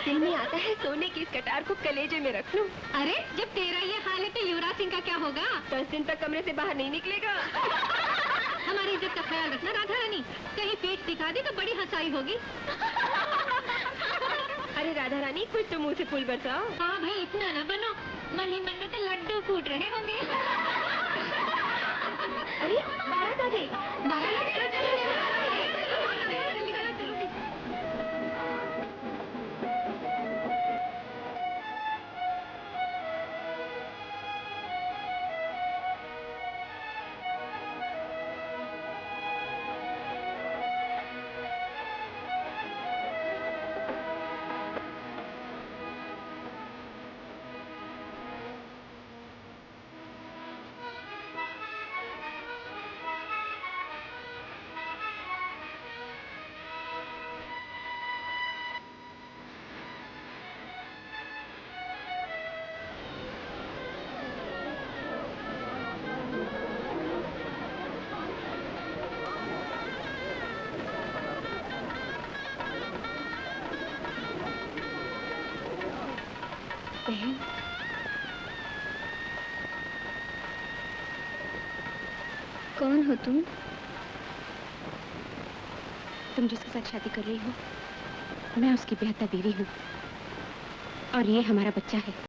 दिल में आता है सोने की इस कटार को कलेजे में रख लूं। अरे जब तेरा ये हाल है तो युवराज सिंह का क्या होगा? 10 दिन तक कमरे से बाहर नहीं निकलेगा। हमारी इज्जत का ख्याल रखना राधा रानी, कहीं पेट दिखा दे तो बड़ी हंसाई होगी। अरे राधा रानी कुछ तो मुंह से फूल बरसाओ। हाँ भाई इतना न बनो, मन ही मन में तो लड्डू फूट रहे होंगे। अरे बारात आ गई। कौन हो तुम? तुम जिसके साथ शादी कर रही हो, मैं उसकी बेहतर बीवी हूँ और ये हमारा बच्चा है।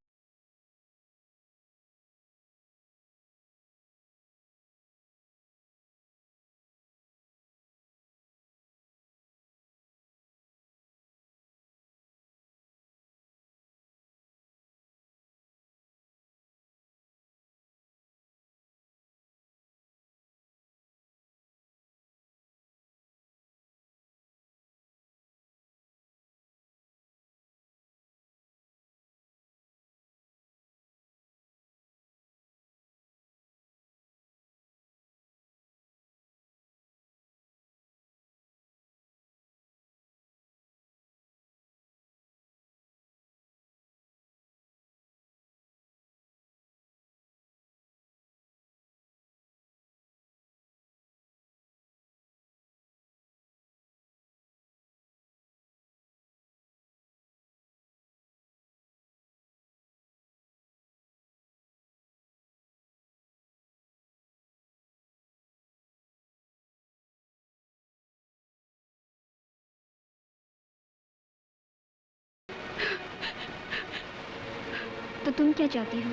तो तुम क्या चाहती हो?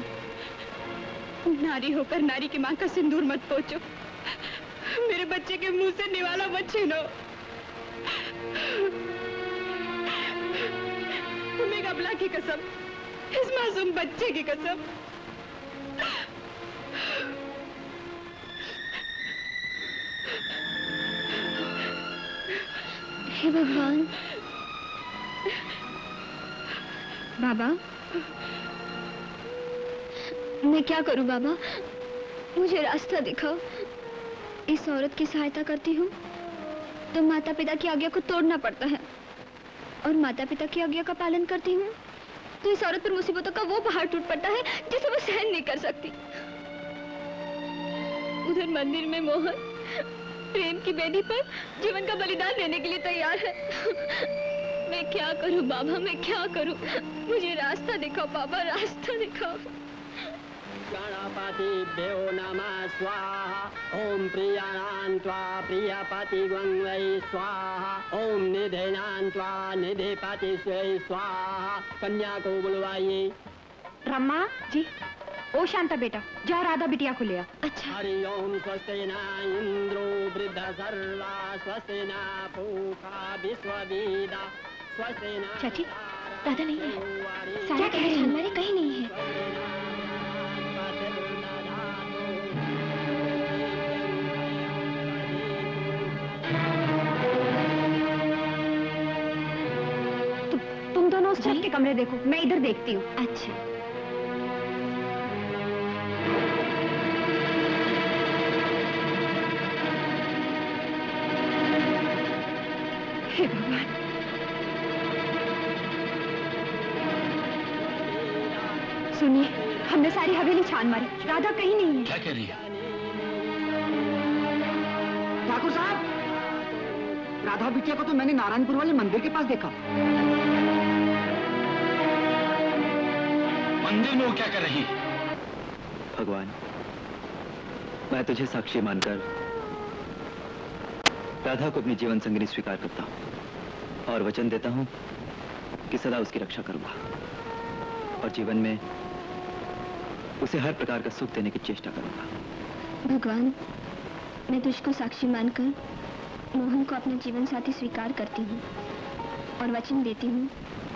नारी होकर नारी की मां का सिंदूर मत पोंछो, मेरे बच्चे के मुंह से निवाला मत छीनो। तुम्हें कबला की कसम, इस मासूम बच्चे की कसम। हे भगवान। बाबा, मैं क्या करूं बाबा? मुझे रास्ता दिखाओ। इस औरत की सहायता करती हूँ तो माता पिता की आज्ञा को तोड़ना पड़ता है, और माता पिता की आज्ञा का पालन करती हूँ तो इस औरत पर मुसीबतों का वो पहाड़ टूट पड़ता है जिसे वो सहन नहीं कर सकती। उधर मंदिर में मोहन प्रेम की बेदी पर जीवन का बलिदान देने के लिए तैयार है। मैं क्या करूं बाबा, मैं क्या करूं? मुझे रास्ता दिखाओ बाबा, रास्ता दिखाओ। गणपतिभ्यो नमः स्वाहा। ओम प्रियाणां त्वा प्रियपतिगं वै स्वाहा। ओम निधेनां त्वा निधिपतिस्वै स्वाहा। कन्या को बुलवाइए। रम्मा जी। ओ शांता बेटा, जाओ राधा बिटिया को ले आओ। अच्छा। हरि ओम स्वस्ति न इंद्रो वृद्धसर्वा स्वस्ति न पूषा विश्ववेदा स्वस्ति न। चाची, राधा नहीं है। सारा कह रहे हमारे कहीं नहीं है। तुम दोनों उस छत के कमरे देखो, मैं इधर देखती हूँ। अच्छा। हे भगवान। सुनिए, हमने सारी हवेली छान मारी, राधा कहीं नहीं है। क्या कह रही है? ठाकुर साहब, राधा बिटिया को तो मैंने नारायणपुर वाले मंदिर के पास देखा। मंदिर में वो क्या कर रही? भगवान, मैं तुझे साक्षी मानकर राधा को अपनी जीवन संगिनी स्वीकार करता हूं और वचन देता हूं कि सदा उसकी रक्षा करूंगा और जीवन में उसे हर प्रकार का सुख देने की चेष्टा करूंगा। भगवान, मैं तुझको साक्षी मानकर मोहन को अपना जीवन साथी स्वीकार करती हूँ और वचन देती हूँ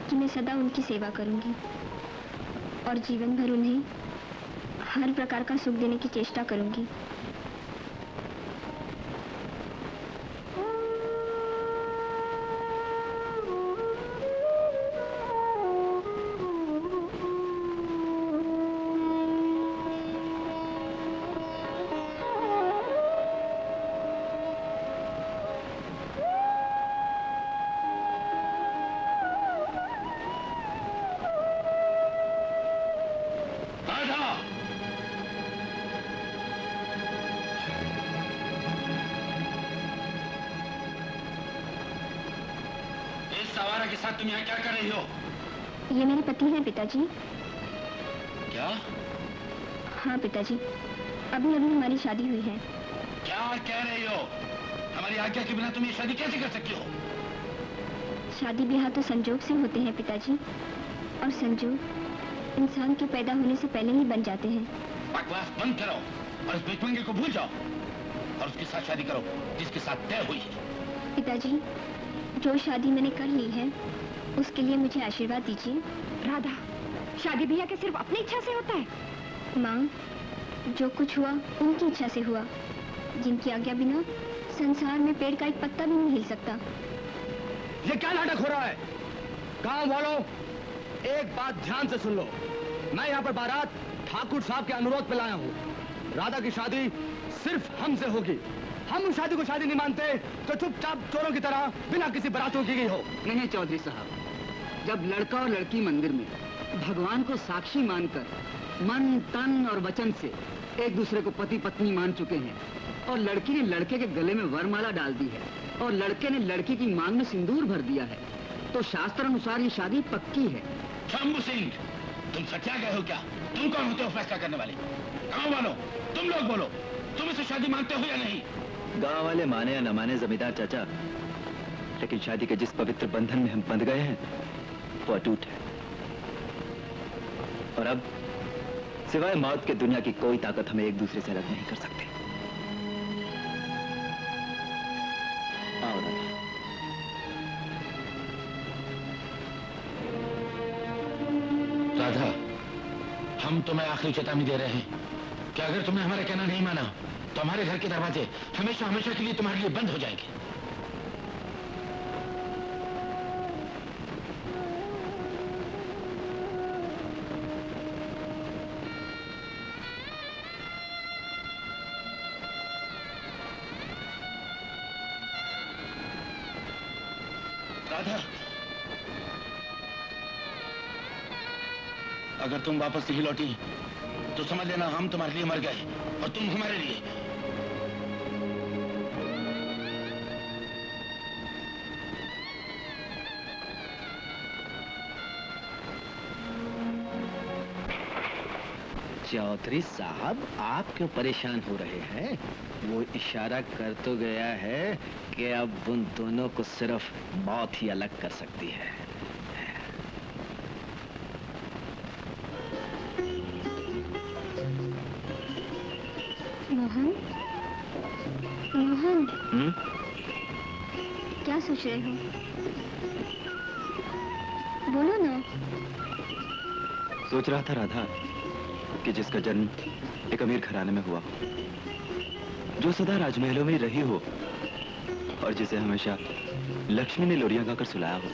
कि मैं सदा उनकी सेवा करूंगी और जीवन भर उन्हें हर प्रकार का सुख देने की चेष्टा करूंगी। के साथ तुम यहाँ क्या कर रही हो? ये मेरे पति हैं पिताजी। क्या? हाँ पिताजी, अभी अभी हमारी शादी हुई है। क्या कह रही हो? हमारी आज्ञा के बिना तुम ये शादी कैसे कर सकती हो? शादी ब्याह तो संजोग से होते हैं पिताजी, और संजोग इंसान के पैदा होने से पहले ही बन जाते हैं। बकवास बंद करो और इस बेचमंगे को भूल जाओ और उसके साथ शादी करो जिसके साथ तय हुई है। पिताजी, जो शादी मैंने कर ली है उसके लिए मुझे आशीर्वाद दीजिए। राधा, शादी ब्याह के सिर्फ अपनी इच्छा से होता है? माँ, जो कुछ हुआ उनकी इच्छा से हुआ, जिनकी आज्ञा बिना संसार में पेड़ का एक पत्ता भी नहीं हिल सकता। ये क्या नाटक हो रहा है? गांव वालों, एक बात ध्यान से सुन लो। मैं यहाँ पर बारात ठाकुर साहब के अनुरोध पे लाया हूँ। राधा की शादी सिर्फ हमसे होगी। हम उस शादी को शादी नहीं मानते तो चुपचाप चोरों की तरह बिना किसी बरातों की गई हो। नहीं चौधरी साहब, जब लड़का और लड़की मंदिर में भगवान को साक्षी मानकर मन तन और वचन से एक दूसरे को पति पत्नी मान चुके हैं और लड़की ने लड़के के गले में वरमाला डाल दी है और लड़के ने लड़की की मांग में सिंदूर भर दिया है, तो शास्त्र अनुसार ये शादी पक्की है। शंभू सिंह, तुम सच्चा गए हो क्या? तुम कौन होते हो फैसला करने वाले? गाँव वालों, तुम लोग बोलो, तुम इसे शादी मानते हो या नहीं? गांव वाले माने या न माने जमींदार चाचा, लेकिन शादी के जिस पवित्र बंधन में हम बंध गए हैं वो अटूट है और अब सिवाय मौत के दुनिया की कोई ताकत हमें एक दूसरे से अलग नहीं कर सकती। आओ राधा, हम तुम्हें आखिरी चेतावनी दे रहे हैं कि अगर तुमने हमारा कहना नहीं माना तो हमारे घर के दरवाजे हमेशा हमेशा के लिए तुम्हारे लिए बंद हो जाएंगे। राधा, अगर तुम वापस नहीं लौटी तो समझ लेना हम तुम्हारे लिए मर गए और तुम हमारे लिए। चौधरी साहब, आप क्यों परेशान हो रहे हैं? वो इशारा कर तो गया है कि अब उन दोनों को सिर्फ मौत ही अलग कर सकती है। मोहन, मोहन, क्या सोच रहे हो? बोलो ना। सोच रहा था राधा कि जिसका जन्म एक अमीर घराने में हुआ, जो सदा राजमहलों में रही हो और जिसे हमेशा लक्ष्मी ने लोरियां गाकर सुलाया हो,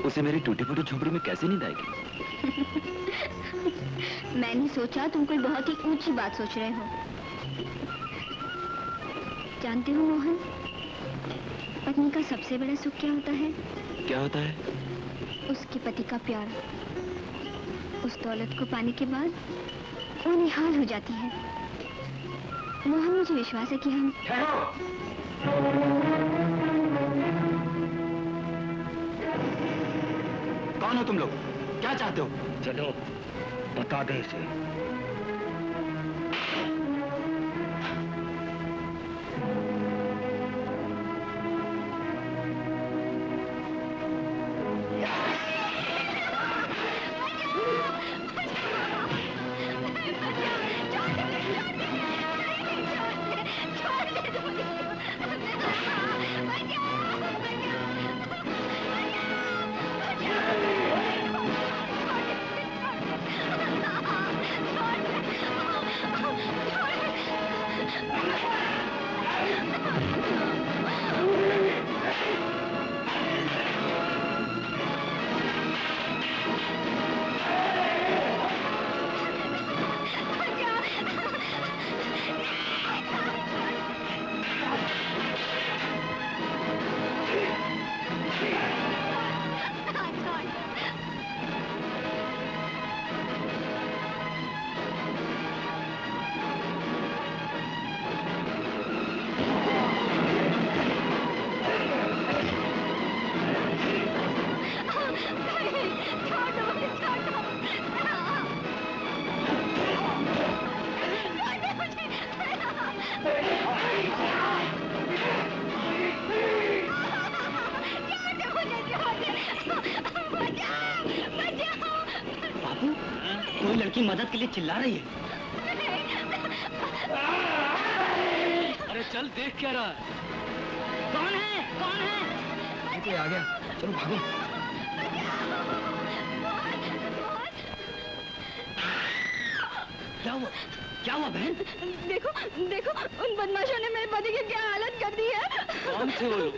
उसे मेरी टूटी फूटी झोपड़ी में कैसे नींद आएगी? मैंने सोचा तुम कोई बहुत ही ऊंची बात सोच रहे हो। जानते हो मोहन, पत्नी का सबसे बड़ा सुख क्या होता है? क्या होता है? उसके पति का प्यार। उस दौलत को पाने के बाद वो निहाल हो जाती है। मोहन, मुझे विश्वास है कि हम... कौन हो तुम लोग? क्या क्या चाहते हो? चलो बता दे इसे। कोई लड़की मदद के लिए चिल्ला रही है। अरे चल, देख क्या रहा है? कौन है? कौन है? कोई आ गया, चलो भागो। क्या हुआ? क्या हुआ बहन? देखो देखो, उन बदमाशों ने मेरे पति की क्या हालत कर दी है। कौन थे वो लोग?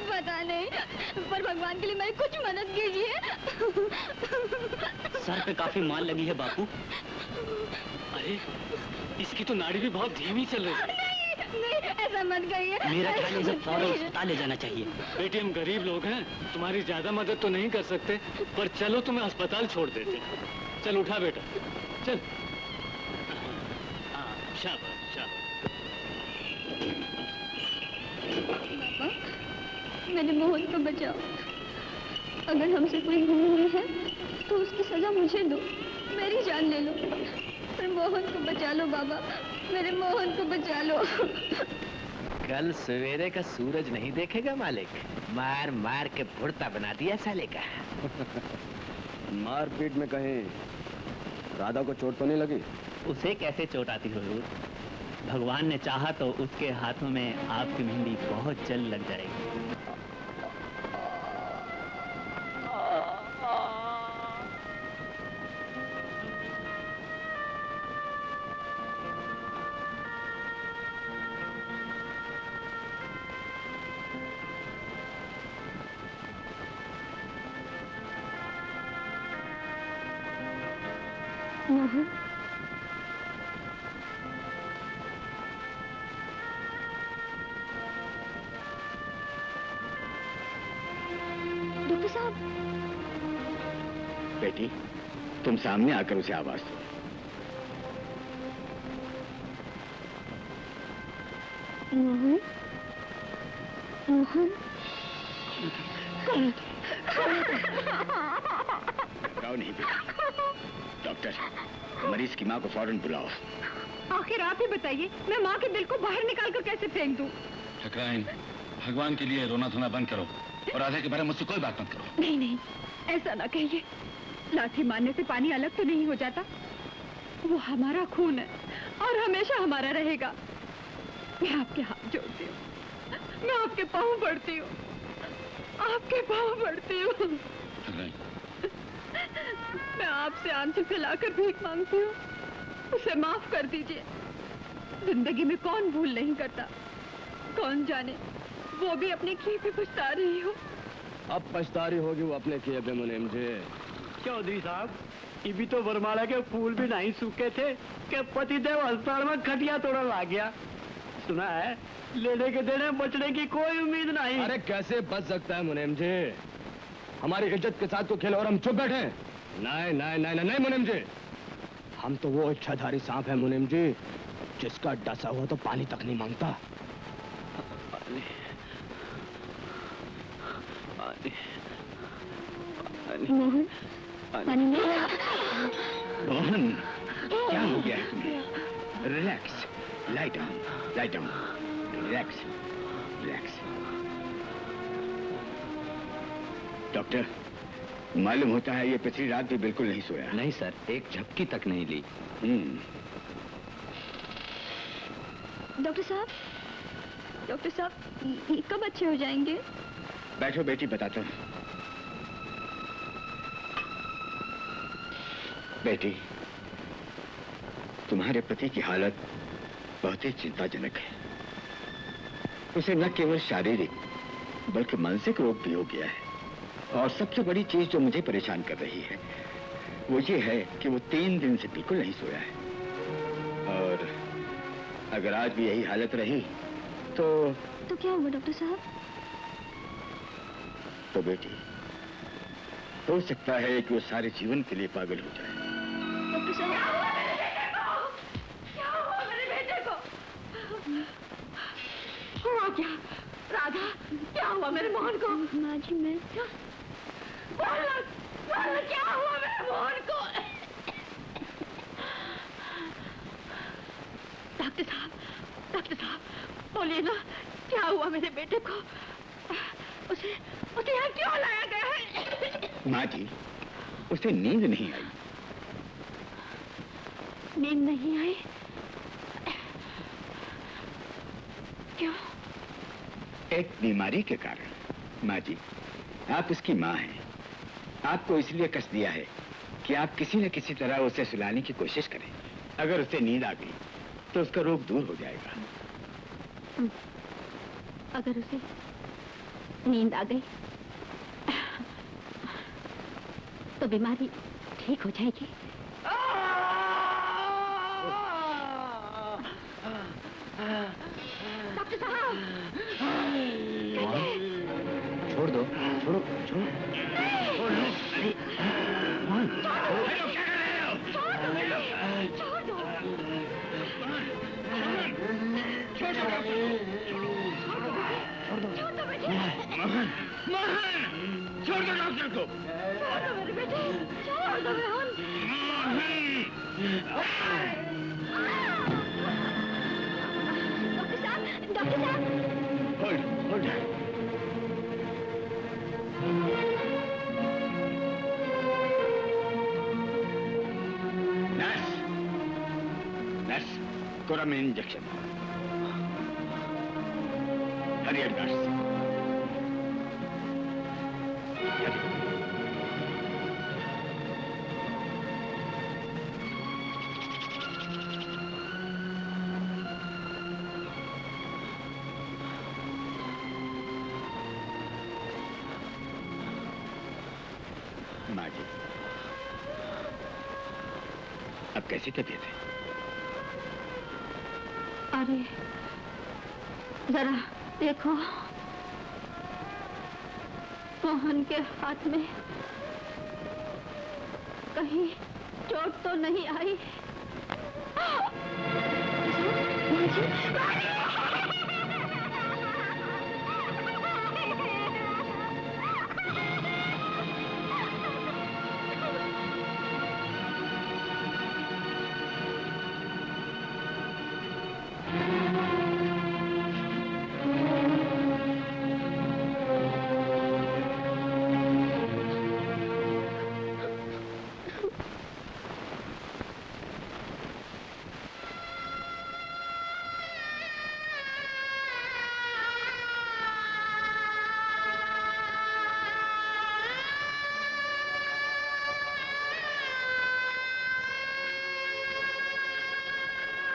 पता नहीं, पर भगवान के लिए मेरी कुछ मदद कीजिए। सर पे काफी मार लगी है बापू। अरे इसकी तो नाड़ी भी बहुत धीमी चल रही है। नहीं, ऐसा मत कहिए। मेरा ख्याल है इसे फौरन अस्पताल ले जाना चाहिए। बेटी, हम गरीब लोग हैं, तुम्हारी ज्यादा मदद तो नहीं कर सकते, पर चलो तुम्हें अस्पताल छोड़ देते। चल उठा बेटा, चल। हाँ, शाबाश शाबाश। पापा, मेरे मोहन को बचाओ। अगर हमसे कोई भूल हुई है तो उसकी सजा मुझे दो, मेरी जान ले लो, पर मोहन को बचा लो बाबा, मेरे मोहन को बचा लो। कल सवेरे का सूरज नहीं देखेगा मालिक, मार मार के भुड़ता बना दिया साले का। मारपीट में कहीं राधा को चोट तो नहीं लगी? उसे कैसे चोट आती हो रूप? भगवान ने चाहा तो उसके हाथों में आपकी मेहंदी बहुत जल्द लग जाएगी। मोहन, डॉक्टर साहब। बेटी, तुम सामने आकर उसे आवाज दो। मोहन, मोहन। गाओ नहीं बेटी। डॉक्टर, मरीज की माँ को फौरन बुलाओ। आखिर आप ही बताइए, मैं माँ के दिल को बाहर निकाल कर कैसे फेंक दूं? ठकराइन, भगवान के लिए रोना धोना बंद करो और राधा के बारे में मुझसे कोई बात मत करो। नहीं नहीं, ऐसा ना कहिए। लाठी मारने से पानी अलग तो नहीं हो जाता। वो हमारा खून है और हमेशा हमारा रहेगा। मैं आपके हाथ जोड़ती हूँ, मैं आपके पाँव पड़ती हूँ, आपके पाँव पड़ती हूँ। मैं आपसे आंचल फैलाकर भीख मांगती हूँ, उसे माफ कर दीजिए। जिंदगी में कौन भूल नहीं करता, कौन जाने वो भी अपने किए पे पछता रही हो। अब पछता रही होगी वो अपने किए पे मुनीम जी। चौधरी साहब, ये भी तो वरमाला के फूल भी नहीं सूखे थे कि पतिदेव अस्पताल में खटिया तोड़ा ला गया। सुना है लेने के देने बचने की कोई उम्मीद नहीं। अरे कैसे बच सकता है मुनीम जी? हमारी इज्जत के साथ तो खेल और हम चुप बैठे। नहीं नहीं नहीं नहीं मुनीम जी, हम तो वो इच्छाधारी सांप है मुनीम जी, जिसका डसा हुआ तो पानी तक नहीं मांगता। मोहन, पानी में। मोहन, क्या हो गया है तुम्हें? Relax, lie down, relax, relax. Doctor, मालूम होता है ये पिछली रात भी बिल्कुल नहीं सोया। नहीं सर, एक झपकी तक नहीं ली। डॉक्टर साहब, ये कब अच्छे हो जाएंगे? बैठो बेटी, बताता हूँ। बेटी, तुम्हारे पति की हालत बहुत ही चिंताजनक है। उसे न केवल शारीरिक बल्कि मानसिक रोग भी हो गया है। और सबसे बड़ी चीज जो मुझे परेशान कर रही है वो ये है कि वो 3 दिन से बिल्कुल नहीं सोया है। और अगर आज भी यही हालत रही तो क्या हुआ डॉक्टर साहब? तो बेटी, हो सकता है कि वो सारे जीवन के लिए पागल हो जाए। डॉक्टर साहब, क्या हुआ मेरे बेटे को? हुआ क्या? राधा, क्या हुआ मेरे मोहन को? माँ जी, मैं बोलो, क्या हुआ मेरे मोहन को? डॉक्टर साहब, बोलिए ना, क्या हुआ मेरे बेटे को? उसे यहाँ क्यों लाया गया है? माँ जी, उसे नींद नहीं आई। नींद नहीं आई? क्यों? एक बीमारी के कारण। माँ जी, आप उसकी माँ हैं। आपको इसलिए कष्ट दिया है कि आप किसी न किसी तरह उसे सुलाने की कोशिश करें। अगर उसे नींद आ गई तो उसका रोग दूर हो जाएगा। अगर उसे नींद आ गई तो बीमारी ठीक हो जाएगी। डॉक्टर साहब, छोड़ दो, छोड़ो, छोड़ो। छोड़ दो डॉक्टर को। मेरे बेटे, छोड़ दो मोहन। डॉक्टर साहब। होल्ड। Nurse, Coramine injection. हरियर नर्स। माँ जी, अब कैसी तबीयत है? अरे जरा देखो, मोहन के हाथ में कहीं चोट तो नहीं आई?